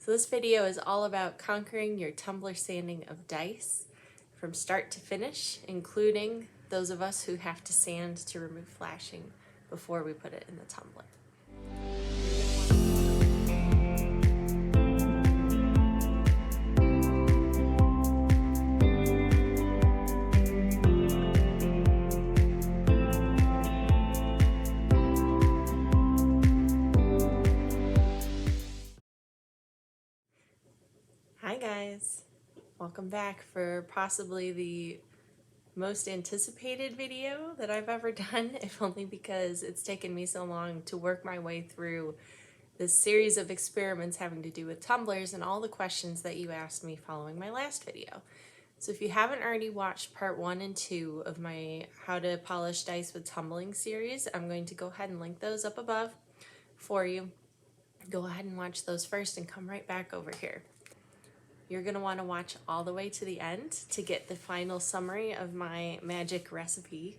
So this video is all about conquering your tumbler sanding of dice from start to finish, including those of us who have to sand to remove flashing before we put it in the tumbler. Hi guys, welcome back for possibly the most anticipated video that I've ever done, if only because it's taken me so long to work my way through this series of experiments having to do with tumblers and all the questions that you asked me following my last video. So if you haven't already watched part 1 and 2 of my How to Polish Dice with Tumbling series, I'm going to go ahead and link those up above for you. Go ahead and watch those first and come right back over here. You're going to want to watch all the way to the end to get the final summary of my magic recipe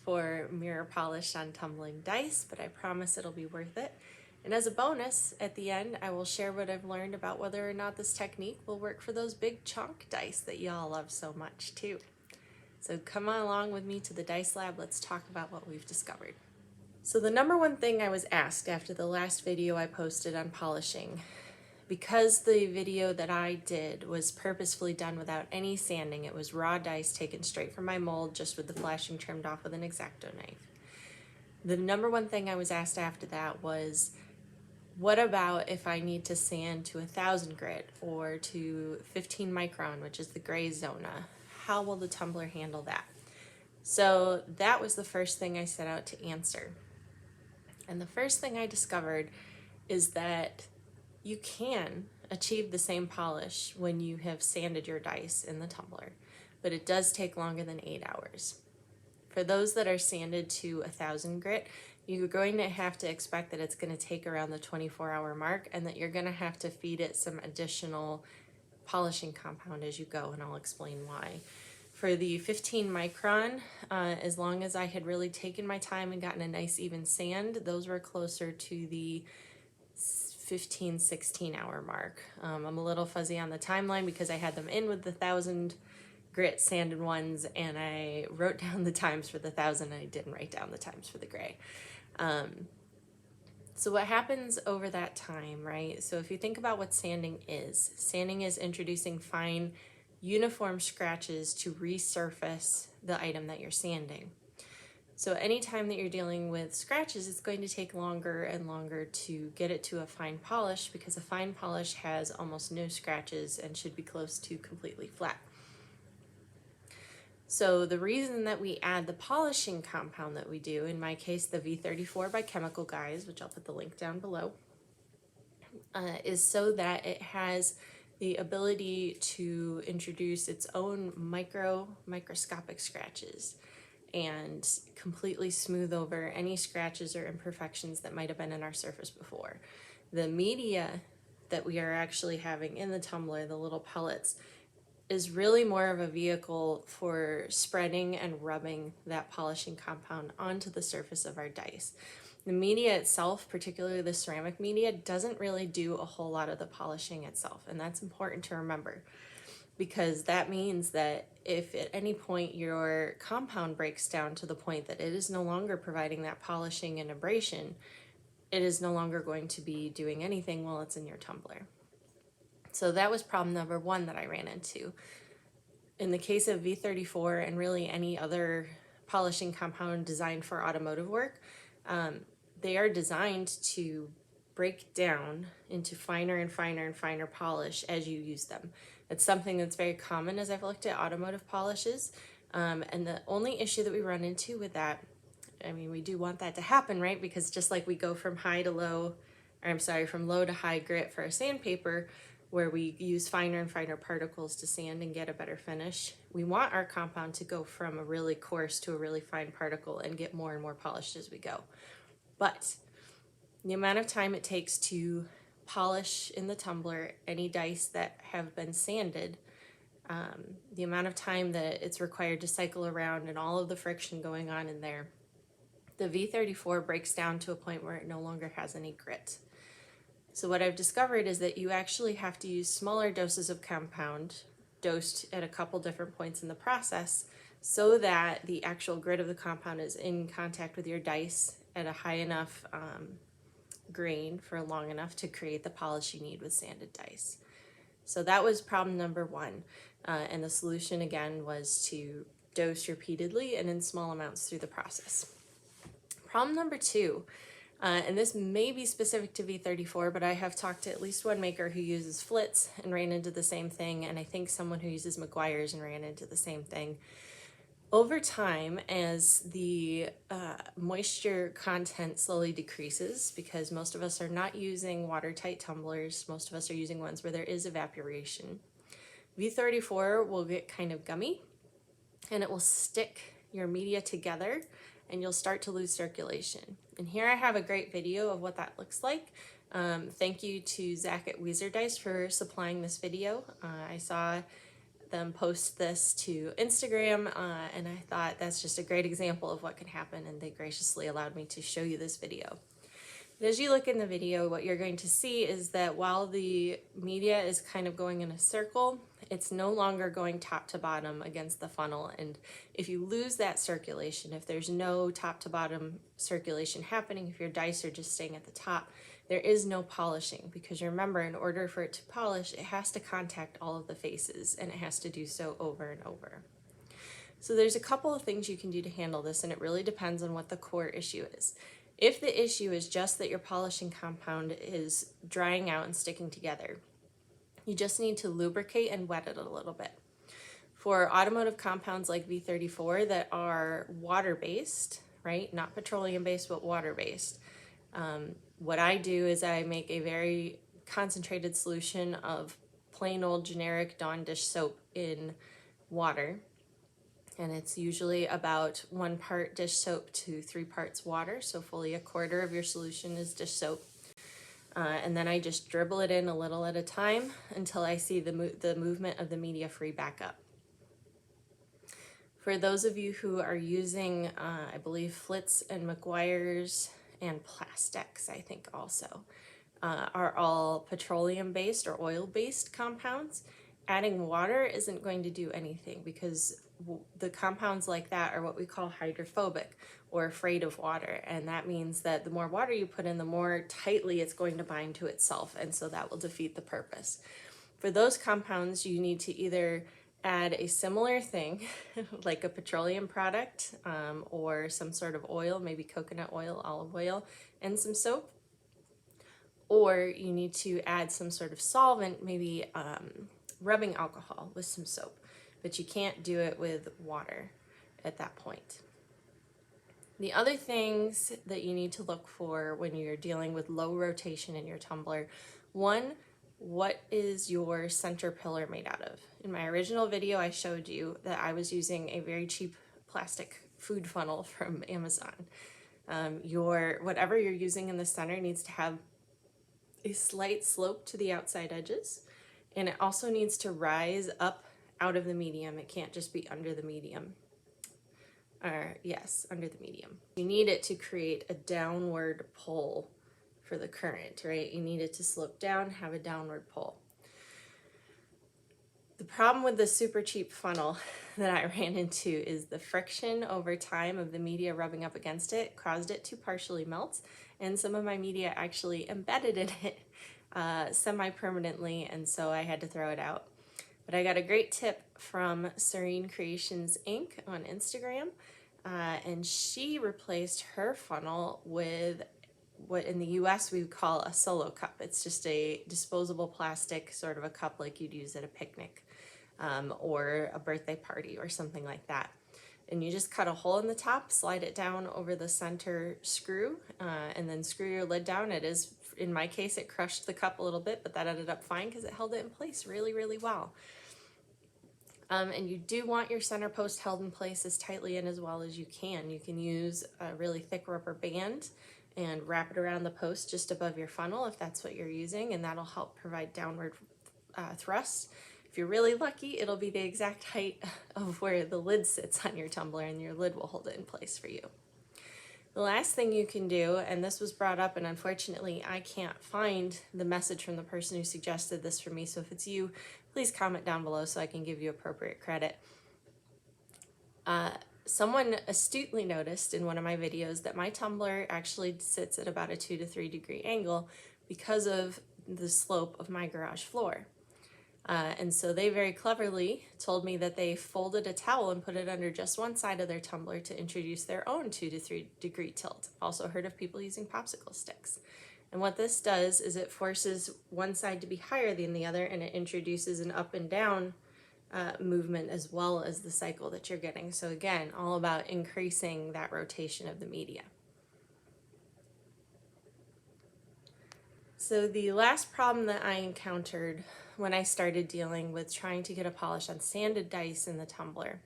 for mirror polish on tumbling dice, but I promise it'll be worth it. And as a bonus, at the end, I will share what I've learned about whether or not this technique will work for those big chunk dice that y'all love so much too. So come on along with me to the dice lab. Let's talk about what we've discovered. So the number one thing I was asked after the last video I posted on polishing, because the video that I did was purposefully done without any sanding, it was raw dice taken straight from my mold, just with the flashing trimmed off with an X-Acto knife. The number one thing I was asked after that was, what about if I need to sand to 1000 grit or to 15 micron, which is the gray zona? How will the tumbler handle that? So that was the first thing I set out to answer. And the first thing I discovered is that you can achieve the same polish when you have sanded your dice in the tumbler, but it does take longer than 8 hours. For those that are sanded to 1000 grit, you're going to have to expect that it's going to take around the 24-hour mark and that you're going to have to feed it some additional polishing compound as you go, and I'll explain why. For the 15 micron, as long as I had really taken my time and gotten a nice even sand, those were closer to the 15-16 hour mark. I'm a little fuzzy on the timeline because I had them in with the 1000 grit sanded ones, and I wrote down the times for the 1000 and I didn't write down the times for the gray. So what happens over that time, right? So if you think about what sanding is introducing fine uniform scratches to resurface the item that you're sanding. So anytime that you're dealing with scratches, it's going to take longer and longer to get it to a fine polish, because a fine polish has almost no scratches and should be close to completely flat. So the reason that we add the polishing compound that we do, in my case the V34 by Chemical Guys, which I'll put the link down below, is so that it has the ability to introduce its own microscopic scratches and completely smooth over any scratches or imperfections that might have been in our surface before. The media that we are actually having in the tumbler, the little pellets, is really more of a vehicle for spreading and rubbing that polishing compound onto the surface of our dice. The media itself, particularly the ceramic media, doesn't really do a whole lot of the polishing itself, and that's important to remember, because that means that if at any point your compound breaks down to the point that it is no longer providing that polishing and abrasion, it is no longer going to be doing anything while it's in your tumbler. So that was problem number one that I ran into. In the case of V34 and really any other polishing compound designed for automotive work, they are designed to break down into finer and finer and finer polish as you use them. It's something that's very common as I've looked at automotive polishes, and the only issue that we run into with that, I mean, we do want that to happen, right? Because just like we go from from low to high grit for a sandpaper, where we use finer and finer particles to sand and get a better finish, we want our compound to go from a really coarse to a really fine particle and get more and more polished as we go. But the amount of time it takes to polish in the tumbler any dice that have been sanded, the amount of time that it's required to cycle around and all of the friction going on in there, the V34 breaks down to a point where it no longer has any grit. So what I've discovered is that you actually have to use smaller doses of compound, dosed at a couple different points in the process, so that the actual grit of the compound is in contact with your dice at a high enough grain for long enough to create the polish you need with sanded dice. So that was problem number one. And the solution again was to dose repeatedly and in small amounts through the process. Problem number two, and this may be specific to V34, but I have talked to at least one maker who uses Flitz and ran into the same thing, and I think someone who uses McGuire's and ran into the same thing. Over time, as the moisture content slowly decreases, because most of us are not using watertight tumblers, most of us are using ones where there is evaporation, V34 will get kind of gummy and it will stick your media together and you'll start to lose circulation. And here I have a great video of what that looks like. Thank you to Zach at Weezer Dice for supplying this video. I saw them post this to Instagram and I thought that's just a great example of what can happen, and they graciously allowed me to show you this video. But as you look in the video, what you're going to see is that while the media is kind of going in a circle, it's no longer going top to bottom against the funnel. And if you lose that circulation, if there's no top to bottom circulation happening, if your dice are just staying at the top, there is no polishing, because remember, in order for it to polish, it has to contact all of the faces, and it has to do so over and over. So there's a couple of things you can do to handle this, and it really depends on what the core issue is. If the issue is just that your polishing compound is drying out and sticking together, you just need to lubricate and wet it a little bit. For automotive compounds like V34 that are water-based, right, not petroleum-based, but water-based, what I do is I make a very concentrated solution of plain old generic Dawn dish soap in water. And it's usually about 1 part dish soap to 3 parts water. So fully a quarter of your solution is dish soap. And then I just dribble it in a little at a time until I see the movement of the media free back up. For those of you who are using, I believe, Flitz and McGuire's and Plastics, I think also, are all petroleum-based or oil-based compounds, adding water isn't going to do anything, because the compounds like that are what we call hydrophobic, or afraid of water, and that means that the more water you put in, the more tightly it's going to bind to itself, and so that will defeat the purpose. For those compounds, you need to either add a similar thing, like a petroleum product, or some sort of oil, maybe coconut oil, olive oil, and some soap, or you need to add some sort of solvent, maybe rubbing alcohol with some soap, but you can't do it with water at that point. The other things that you need to look for when you're dealing with low rotation in your tumbler, one, what is your center pillar made out of? In my original video, I showed you that I was using a very cheap plastic food funnel from Amazon. Whatever you're using in the center needs to have a slight slope to the outside edges, and it also needs to rise up out of the medium. It can't just be under the medium. Yes, under the medium. You need it to create a downward pull for the current, right? You need it to slope down, have a downward pull. The problem with the super cheap funnel that I ran into is the friction over time of the media rubbing up against it caused it to partially melt, and some of my media actually embedded in it semi-permanently, and so I had to throw it out. But I got a great tip from Serene Creations Inc. on Instagram, and she replaced her funnel with what in the US we would call a solo cup. It's just a disposable plastic sort of a cup like you'd use at a picnic or a birthday party or something like that. And you just cut a hole in the top, slide it down over the center screw, and then screw your lid down. It is, in my case, it crushed the cup a little bit, but that ended up fine because it held it in place really, really well. And you do want your center post held in place as tightly and as well as you can. You can use a really thick rubber band and wrap it around the post just above your funnel if that's what you're using, and that'll help provide downward thrust. If you're really lucky, it'll be the exact height of where the lid sits on your tumbler, and your lid will hold it in place for you. The last thing you can do, and this was brought up, and unfortunately I can't find the message from the person who suggested this for me, so if it's you, please comment down below so I can give you appropriate credit. Someone astutely noticed in one of my videos that my tumbler actually sits at about a 2 to 3 degree angle because of the slope of my garage floor. And so they very cleverly told me that they folded a towel and put it under just one side of their tumbler to introduce their own 2 to 3 degree tilt. Also heard of people using popsicle sticks. And what this does is it forces one side to be higher than the other, and it introduces an up and down movement as well as the cycle that you're getting. So again, all about increasing that rotation of the media. So the last problem that I encountered when I started dealing with trying to get a polish on sanded dice in the tumbler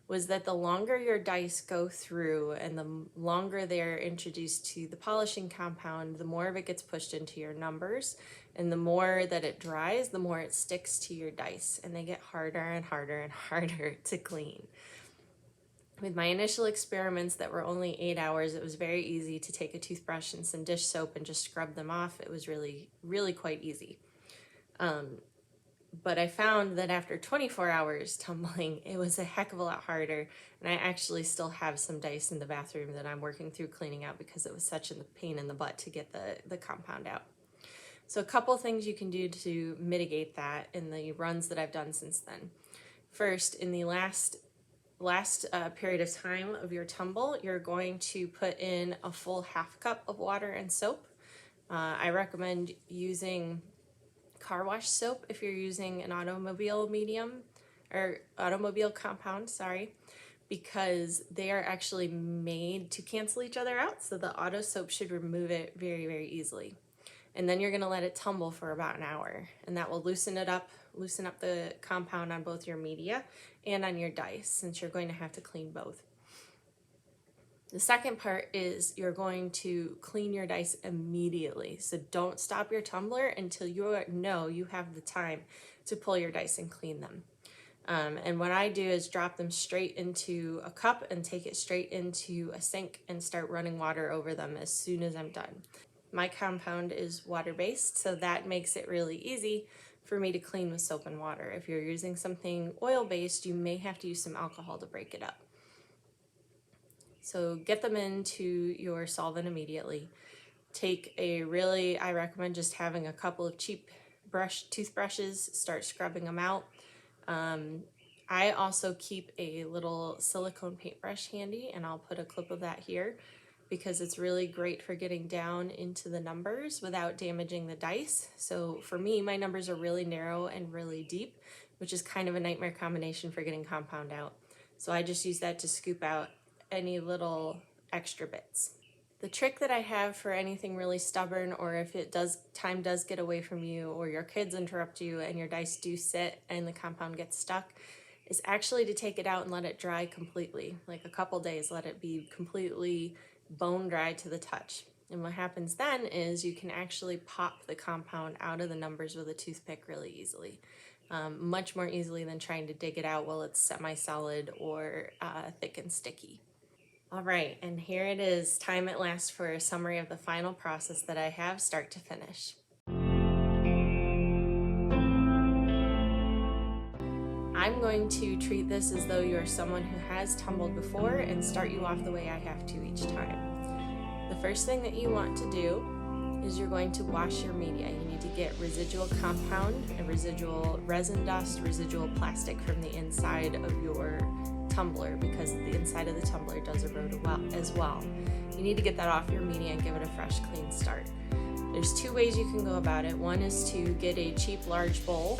was that the longer your dice go through and the longer they're introduced to the polishing compound, the more of it gets pushed into your numbers, and the more that it dries, the more it sticks to your dice, and they get harder and harder and harder to clean. With my initial experiments that were only 8 hours, it was very easy to take a toothbrush and some dish soap and just scrub them off. It was really, really quite easy. But I found that after 24 hours tumbling, it was a heck of a lot harder, and I actually still have some dice in the bathroom that I'm working through cleaning out because it was such a pain in the butt to get the compound out. So a couple things you can do to mitigate that in the runs that I've done since then. First, in the last period of time of your tumble, you're going to put in a full half cup of water and soap. I recommend using car wash soap if you're using an automobile compound, because they are actually made to cancel each other out, so the auto soap should remove it very, very easily. And then you're going to let it tumble for about an hour, and that will loosen up the compound on both your media and on your dice, since you're going to have to clean both. The second part is you're going to clean your dice immediately. So don't stop your tumbler until you know you have the time to pull your dice and clean them. And what I do is drop them straight into a cup and take it straight into a sink and start running water over them as soon as I'm done. My compound is water-based, so that makes it really easy for me to clean with soap and water. If you're using something oil-based, you may have to use some alcohol to break it up. So get them into your solvent immediately. I recommend just having a couple of cheap toothbrushes, start scrubbing them out. I also keep a little silicone paintbrush handy, and I'll put a clip of that here because it's really great for getting down into the numbers without damaging the dice. So for me, my numbers are really narrow and really deep, which is kind of a nightmare combination for getting compound out. So I just use that to scoop out any little extra bits. The trick that I have for anything really stubborn, or if time does get away from you, or your kids interrupt you and your dice do sit and the compound gets stuck, is actually to take it out and let it dry completely, like a couple days, let it be completely bone dry to the touch. And what happens then is you can actually pop the compound out of the numbers with a toothpick really easily. Much more easily than trying to dig it out while it's semi-solid or thick and sticky. All right, and here it is, time at last for a summary of the final process that I have start to finish. I'm going to treat this as though you're someone who has tumbled before and start you off the way I have to each time. The first thing that you want to do is you're going to wash your media. You need to get residual compound and residual resin dust, residual plastic from the inside of your tumbler, because the inside of the tumbler does erode as well. You need to get that off your media and give it a fresh, clean start. There's two ways you can go about it. One is to get a cheap, large bowl,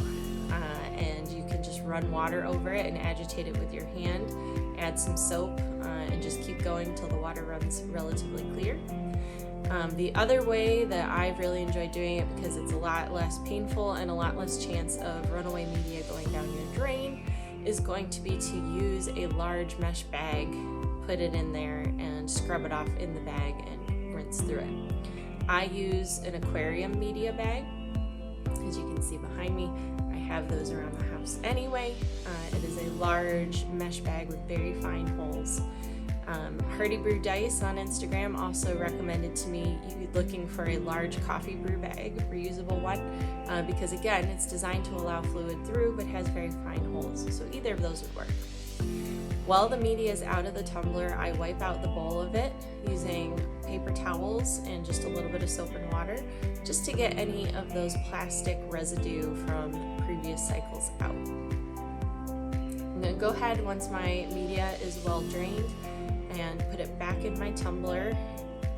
and you can just run water over it and agitate it with your hand, add some soap, and just keep going until the water runs relatively clear. The other way that I've really enjoyed doing it, because it's a lot less painful and a lot less chance of runaway media going down your drain, is going to be to use a large mesh bag, put it in there, and scrub it off in the bag and rinse through it. I use an aquarium media bag. As you can see behind me, I have those around the house anyway. It is a large mesh bag with very fine holes. Hardy Brew Dice on Instagram also recommended to me looking for a large coffee brew bag, reusable one, because again, it's designed to allow fluid through but has very fine holes, so either of those would work. While the media is out of the tumbler, I wipe out the bowl of it using paper towels and just a little bit of soap and water, just to get any of those plastic residue from previous cycles out. I'm going to go ahead once my media is well drained and put it back in my tumbler.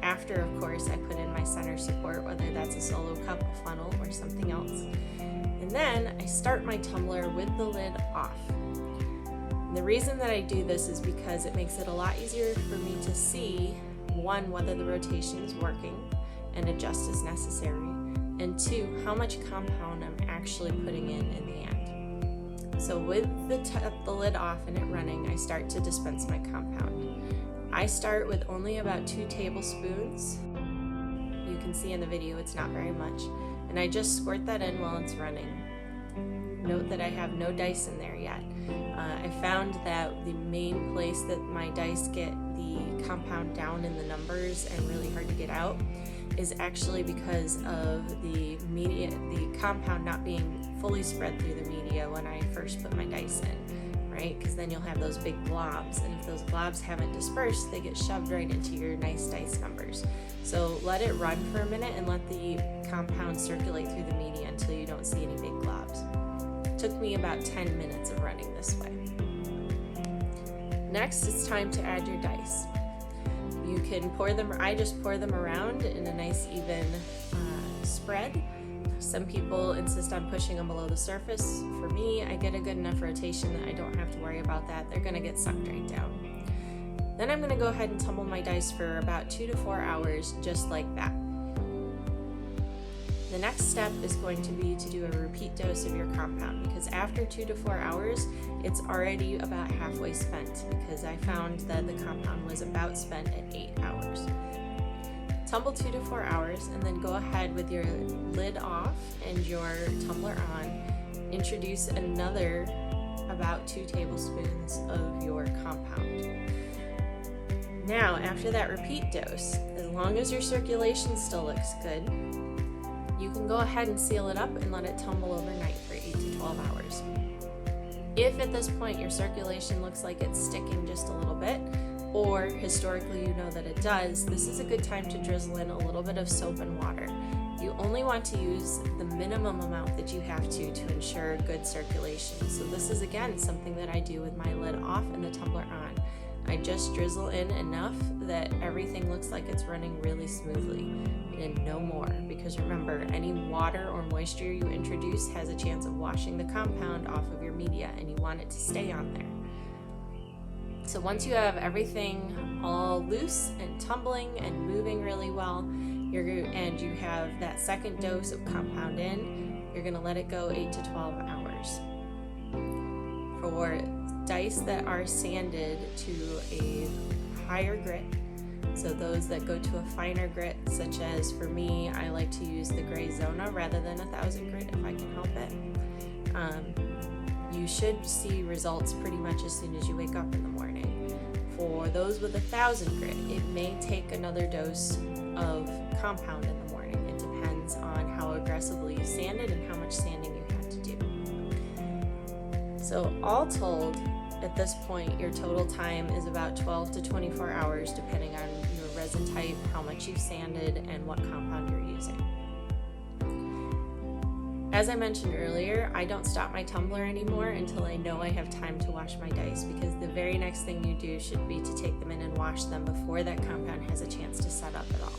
After, of course, I put in my center support, whether that's a solo cup, a funnel, or something else. And then I start my tumbler with the lid off. And the reason that I do this is because it makes it a lot easier for me to see, one, whether the rotation is working and adjust as necessary, and two, how much compound I'm actually putting in the end. So with the lid off and it running, I start to dispense my compound. I start with only about 2 tablespoons. You can see in the video it's not very much. And I just squirt that in while it's running. Note that I have no dice in there yet. I found that the main place that my dice get the compound down in the numbers and really hard to get out is actually because of the compound not being fully spread through the media when I first put my dice in, right? Because then you'll have those big globs, and if those globs haven't dispersed, they get shoved right into your nice dice numbers. So let it run for a minute and let the compound circulate through the media until you don't see any big globs. It took me about 10 minutes of running this way. Next, it's time to add your dice. You can pour them, I just pour them around in a nice even spread. Some people insist on pushing them below the surface. For me, I get a good enough rotation that I don't have to worry about that. They're gonna get sucked right down. Then I'm gonna go ahead and tumble my dice for about 2 to 4 hours, just like that. The next step is going to be to do a repeat dose of your compound, because after 2 to 4 hours, it's already about halfway spent, because I found that the compound was about spent at 8 hours. Tumble 2 to 4 hours, and then go ahead with your lid off and your tumbler on. Introduce another about 2 tablespoons of your compound. Now, after that repeat dose, as long as your circulation still looks good, you can go ahead and seal it up and let it tumble overnight for 8 to 12 hours. If at this point your circulation looks like it's sticking just a little bit, or historically you know that it does, this is a good time to drizzle in a little bit of soap and water. You only want to use the minimum amount that you have to ensure good circulation. So this is again something that I do with my lid off and the tumbler on. I just drizzle in enough that everything looks like it's running really smoothly, and no more, because remember, any water or moisture you introduce has a chance of washing the compound off of your media, and you want it to stay on there. So once you have everything all loose and tumbling and moving really well, and you have that second dose of compound in, you're gonna let it go 8 to 12 hours. For dice that are sanded to a higher grit, so those that go to a finer grit, such as for me, I like to use the gray Zona rather than 1000 grit if I can help it. You should see results pretty much as soon as you wake up in the morning. For those with 1000 grit, it may take another dose of compound in the morning. It depends on how aggressively you sanded and how much sanding you had to do. So all told, at this point, your total time is about 12 to 24 hours, depending on your resin type, how much you've sanded, and what compound you're using. As I mentioned earlier, I don't stop my tumbler anymore until I know I have time to wash my dice, because the very next thing you do should be to take them in and wash them before that compound has a chance to set up at all.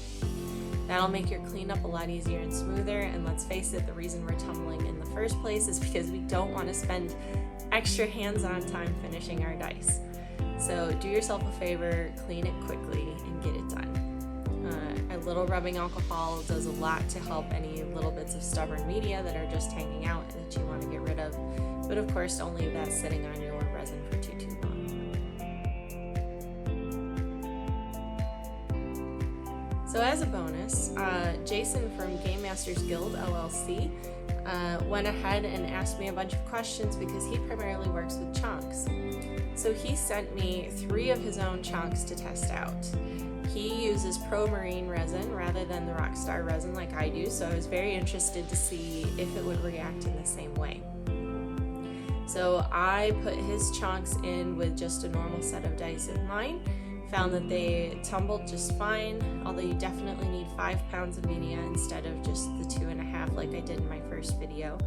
That'll make your cleanup a lot easier and smoother, and let's face it, the reason we're tumbling in the first place is because we don't want to spend extra hands-on time finishing our dice. So do yourself a favor, clean it quickly, and get it done. A little rubbing alcohol does a lot to help any little bits of stubborn media that are just hanging out and that you want to get rid of. But of course, don't leave that sitting on your resin for too long. So as a bonus, Jason from Gamemasters Guild, LLC, went ahead and asked me a bunch of questions because he primarily works with chunks. So he sent me 3 of his own chunks to test out. He uses Pro Marine resin rather than the Rockstar resin like I do, so I was very interested to see if it would react in the same way. So I put his chunks in with just a normal set of dice in mine, found that they tumbled just fine, although you definitely need 5 pounds of media instead of just the 2.5 like I did in my first video,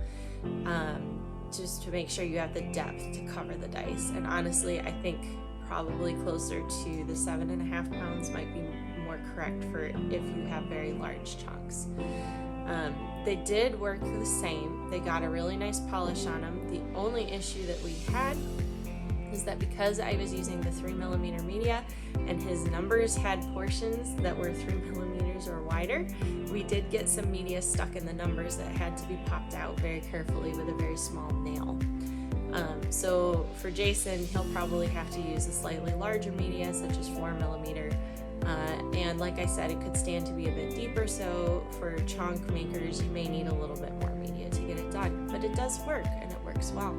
just to make sure you have the depth to cover the dice. And honestly, I think probably closer to the 7.5 pounds might be more correct for if you have very large chunks. They did work the same. They got a really nice polish on them. The only issue that we had is that because I was using the 3mm media and his numbers had portions that were 3mm or wider, we did get some media stuck in the numbers that had to be popped out very carefully with a very small nail. So for Jason, he'll probably have to use a slightly larger media, such as 4mm. And like I said, it could stand to be a bit deeper, so for chunk makers, you may need a little bit more media to get it done. But it does work, and it works well.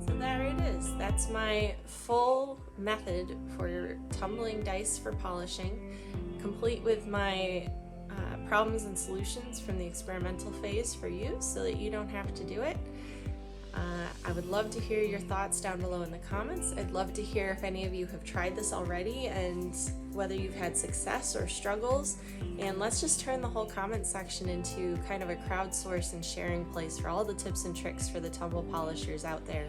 So there it is. That's my full method for tumbling dice for polishing, complete with my problems and solutions from the experimental phase for you so that you don't have to do it. I would love to hear your thoughts down below in the comments. I'd love to hear if any of you have tried this already and whether you've had success or struggles. And let's just turn the whole comment section into kind of a crowdsource and sharing place for all the tips and tricks for the tumble polishers out there.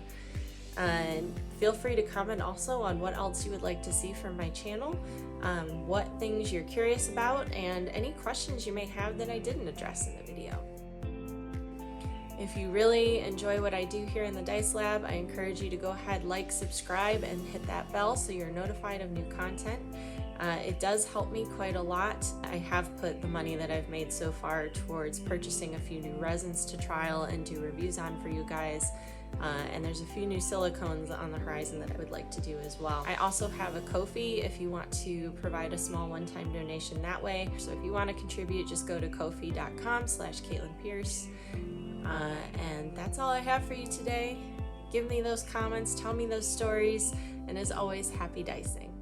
And feel free to comment also on what else you would like to see from my channel, what things you're curious about, and any questions you may have that I didn't address in the video. If you really enjoy what I do here in the Dice Lab, I encourage you to go ahead, like, subscribe, and hit that bell so you're notified of new content. It does help me quite a lot. I have put the money that I've made so far towards purchasing a few new resins to trial and do reviews on for you guys. And there's a few new silicones on the horizon that I would like to do as well. I also have a Ko-fi if you want to provide a small one-time donation that way. So if you want to contribute, just go to ko-fi.com/CaitlinPierce. And that's all I have for you today. Give me those comments, tell me those stories, and as always, happy dicing.